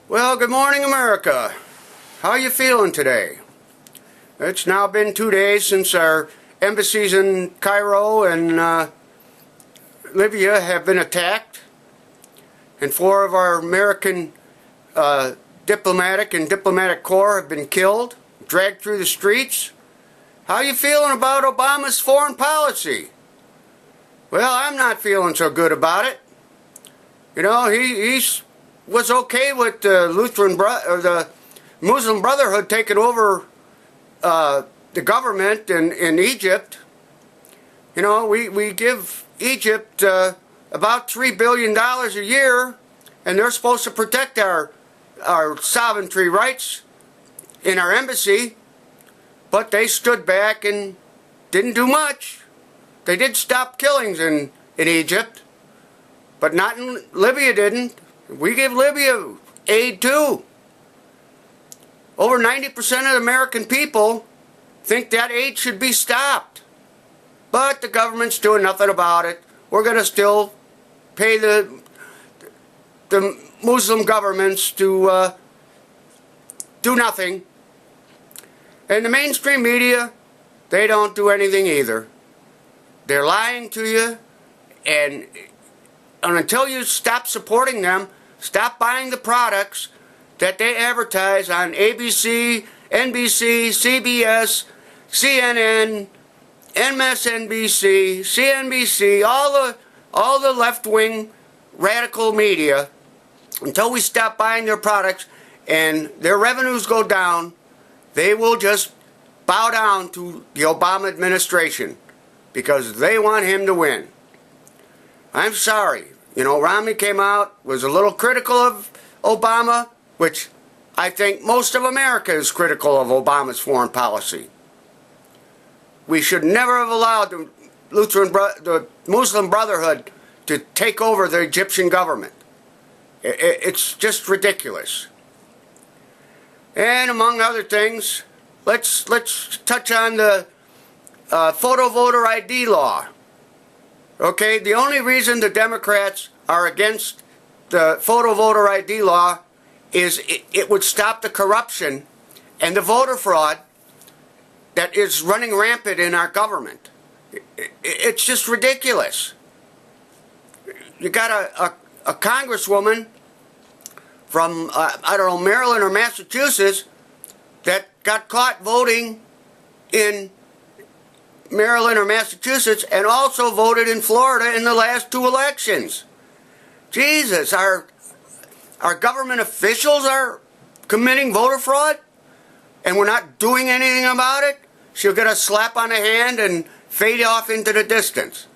Well, good morning, America. How you feeling today? It's now been 2 days since our embassies in Cairo and Libya have been attacked, and 4 of our American diplomatic corps have been killed, dragged through the streets. How you feeling about Obama's foreign policy? Well, I'm not feeling so good about it. You know, he was okay with the the Muslim Brotherhood taking over the government in Egypt. You know, we give Egypt about $3 billion a year, and they're supposed to protect our sovereignty rights in our embassy, but they stood back and didn't do much. They did stop killings in Egypt, but not in Libya didn't. We give Libya aid too. Over 90% of the American people think that aid should be stopped. But the government's doing nothing about it. We're going to still pay the Muslim governments to do nothing. And the mainstream media, they don't do anything either. They're lying to you, and until you stop supporting them, stop buying the products that they advertise on ABC, NBC, CBS, CNN, MSNBC, CNBC, all the left-wing radical media, until we stop buying their products and their revenues go down, they will just bow down to the Obama administration because they want him to win. I'm sorry. You know, Romney came out, was a little critical of Obama, which I think most of America is critical of Obama's foreign policy. We should never have allowed the Muslim Brotherhood to take over the Egyptian government. It's just ridiculous. And among other things, let's touch on the photo voter ID law. Okay, the only reason the Democrats are against the photo voter ID law is it would stop the corruption and the voter fraud that is running rampant in our government. It's just ridiculous. You got a congresswoman from, I don't know, Maryland or Massachusetts that got caught voting in Maryland or Massachusetts and also voted in Florida in the last 2 elections. Jesus, our government officials are committing voter fraud and we're not doing anything about it? She'll get a slap on the hand and fade off into the distance.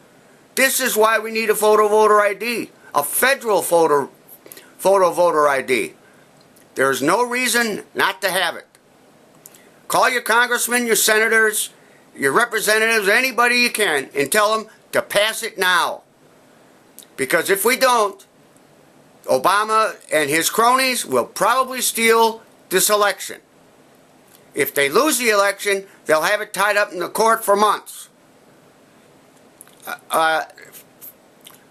This is why we need a photo voter ID, a federal photo voter ID. There's no reason not to have it. Call your congressmen, your senators, your representatives, anybody you can, and tell them to pass it now. Because if we don't, Obama and his cronies will probably steal this election. If they lose the election, they'll have it tied up in the court for months.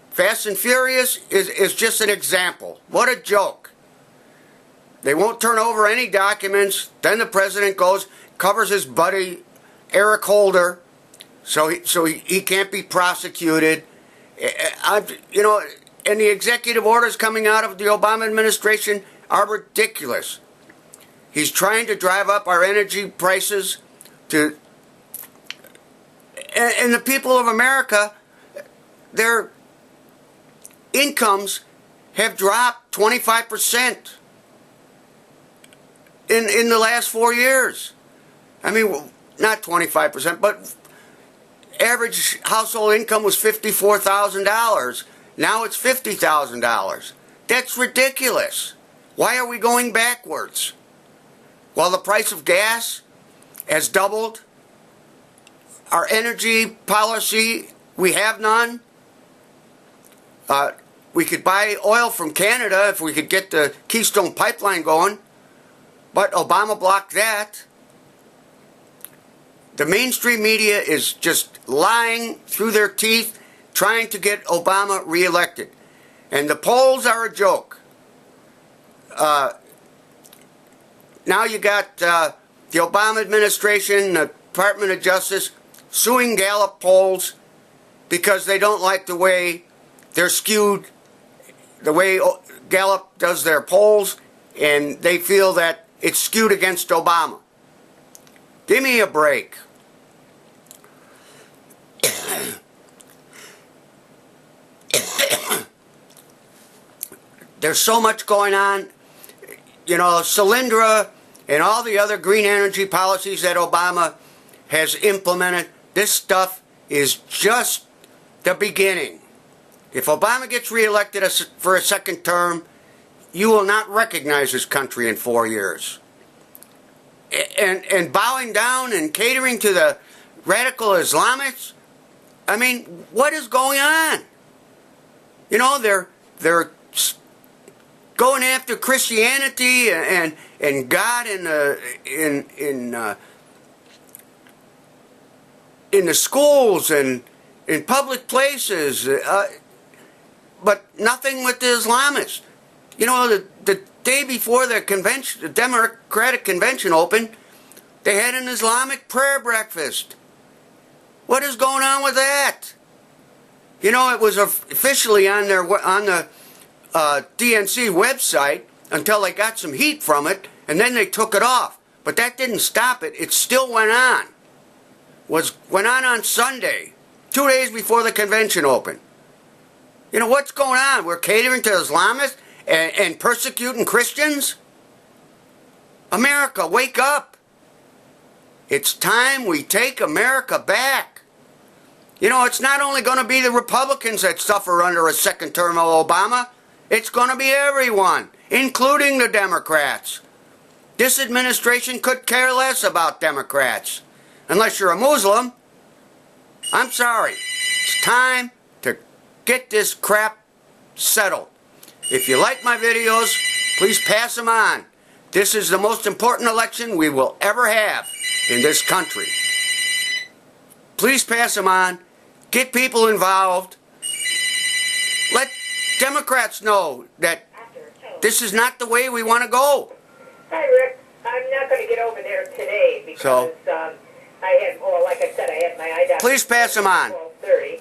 Fast and Furious is just an example. What a joke. They won't turn over any documents. Then the president goes, covers his buddy Eric Holder, so he can't be prosecuted. You know, and the executive orders coming out of the Obama administration are ridiculous. He's trying to drive up our energy prices and the people of America, their incomes have dropped 25% in the last 4 years. I mean, not 25%, but average household income was $54,000. Now it's $50,000. That's ridiculous. Why are we going backwards? While the price of gas has doubled, our energy policy, we have none. We could buy oil from Canada if we could get the Keystone Pipeline going, but Obama blocked that. The mainstream media is just lying through their teeth, trying to get Obama reelected. And the polls are a joke. now you got the Obama administration, the Department of Justice, suing Gallup polls because they don't like the way they're skewed, the way Gallup does their polls, and they feel that it's skewed against Obama. Give me a break. There's so much going on. You know, Solyndra and all the other green energy policies that Obama has implemented, this stuff is just the beginning. If Obama gets reelected for a second term, you will not recognize this country in 4 years. And bowing down and catering to the radical Islamists, I mean, what is going on? You know, they're going after Christianity and God in the schools and in public places, but nothing with the Islamists. You know, the day before the convention, the Democratic convention opened, they had an Islamic prayer breakfast. What is going on with that? You know, it was officially on the DNC website until they got some heat from it, and then they took it off. But that didn't stop it. It still went on. Went on Sunday, 2 days before the convention opened. You know, what's going on? We're catering to Islamists and persecuting Christians? America, wake up. It's time we take America back. You know, it's not only going to be the Republicans that suffer under a second term of Obama. It's going to be everyone, including the Democrats. This administration could care less about Democrats. Unless you're a Muslim. I'm sorry. It's time to get this crap settled. If you like my videos, please pass them on. This is the most important election we will ever have in this country. Please pass them on. Get people involved. Let Democrats know that this is not the way we want to go. Hi, Rick. I'm not going to get over there today because I had, well, like I said, I had my eye doctor. Please pass them on. 12:30.